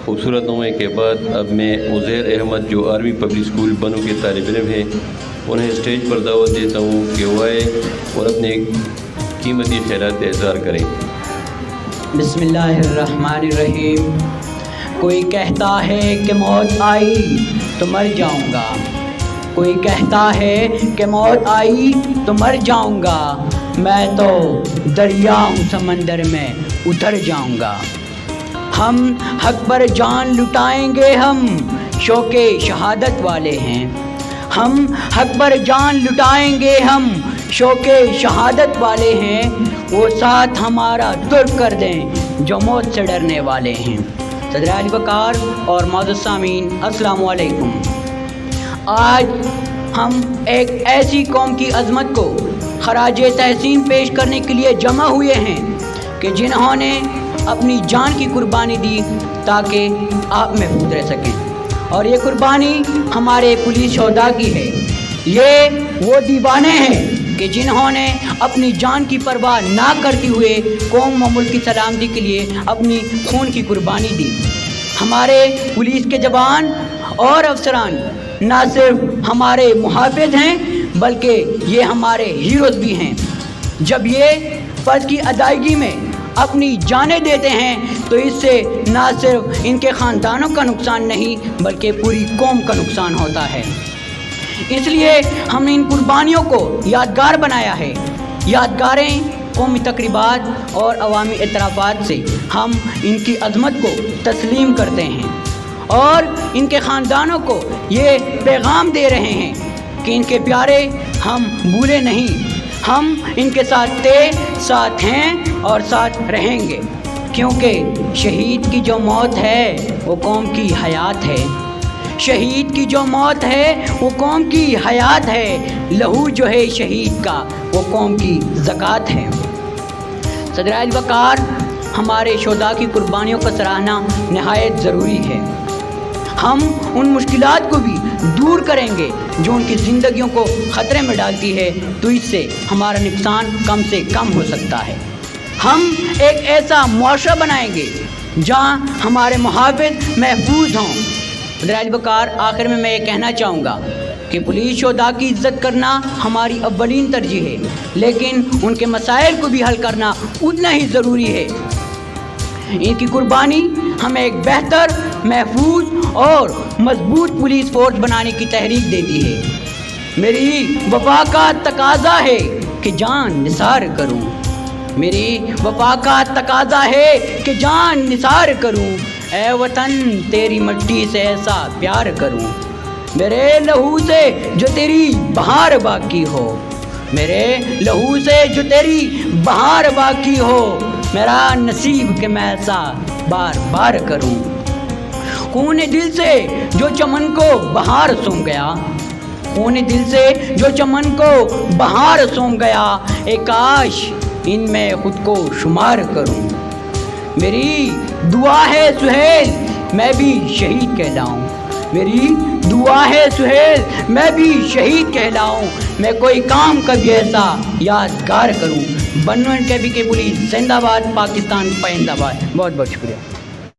खूबसूरत नौमे के बाद अब मैं उज़ैर अहमद जो आर्मी पब्लिक स्कूल बनू के तालिब इल्म हैं उन्हें स्टेज पर दावत देता हूँ कि वो आए और अपने कीमती ख़यालात इज़हार करें। बिस्मिल्लाहिर्रहमानिर्रहीम। कोई कहता है कि मौत आई तो मर जाऊंगा, कोई कहता है कि मौत आई तो मर जाऊंगा, मैं तो दरिया हूँ समंदर में उतर जाऊंगा। हम हक पर जान लुटाएंगे, हम शौक़े शहादत वाले हैं। हम हक पर जान लुटाएंगे, हम शौक़े शहादत वाले हैं। वो साथ हमारा तुर्क कर दें जो मौत से डरने वाले हैं। सदर अली वक़ार और मौजूद सामीन अस्सलाम वालेकुम। आज हम एक ऐसी कौम की अज़मत को खराज तहसीन पेश करने के लिए जमा हुए हैं कि जिन्होंने अपनी जान की कुर्बानी दी ताकि आप महफूज रह सकें। और ये कुर्बानी हमारे पुलिस शोहदा की है। ये वो दीवाने हैं कि जिन्होंने अपनी जान की परवाह ना करते हुए कौम व मुल्क की सलामती के लिए अपनी खून की कुर्बानी दी। हमारे पुलिस के जवान और अफसरान ना सिर्फ हमारे मुहाफ़िज़ हैं बल्कि ये हमारे हीरोज़ भी हैं। जब ये फ़र्ज़ की अदायगी में अपनी जानें देते हैं तो इससे ना सिर्फ इनके ख़ानदानों का नुकसान नहीं बल्कि पूरी कौम का नुकसान होता है। इसलिए हमने इन कुर्बानियों को यादगार बनाया है। यादगारें कौमी तकरीबात और अवामी एतराफ़ात से हम इनकी अज़मत को तस्लीम करते हैं और इनके ख़ानदानों को ये पैगाम दे रहे हैं कि इनके प्यारे हम भूले नहीं, हम इनके साथ थे, साथ हैं और साथ रहेंगे। क्योंकि शहीद की जो मौत है वो कौम की हयात है। शहीद की जो मौत है वो कौम की हयात है। लहू जो है शहीद का वो कौम की ज़कात है। सदर अली वक़ार, हमारे शोहदा की कुर्बानियों का सराहना नहायत ज़रूरी है। हम उन मुश्किलात को भी दूर करेंगे जो उनकी ज़िंदगियों को ख़तरे में डालती है, तो इससे हमारा नुकसान कम से कम हो सकता है। हम एक ऐसा मुआशरा बनाएंगे जहां हमारे मुहाफ़िज़ महफूज हों। सदर अली वक़ार, आखिर में मैं ये कहना चाहूँगा कि पुलिस शोहदा की इज़्ज़त करना हमारी अव्वलीन तरजीह है, लेकिन उनके मसाइल को भी हल करना उतना ही ज़रूरी है। इनकी कुर्बानी हमें एक बेहतर, महफूज और मजबूत पुलिस फोर्स बनाने की तहरीक देती है। मेरी वफा का तकाज़ा है कि जान निसार करूं, मेरी वफा का तकाज़ा है कि जान निसार करूं, ऐ वतन तेरी मिट्टी से ऐसा प्यार करूं, मेरे लहू से जो तेरी बहार बाकी हो, मेरे लहू से जो तेरी बहार बाकी हो, मेरा नसीब कि मैं ऐसा बार बार करूं। खून दिल से जो चमन को बहार सूंघ गया, खून दिल से जो चमन को बहार सूंघ गया, एक काश इनमें खुद को शुमार करूं। मेरी दुआ है सुहेल मैं भी शहीद कहलाऊं, मेरी दुआ है सुहेल मैं भी शहीद कहलाऊं, मैं कोई काम कभी ऐसा यादगार करूं। बनवन के पुलिस जिंदाबाद, पाकिस्तान पाइंदाबाद। बहुत बहुत शुक्रिया।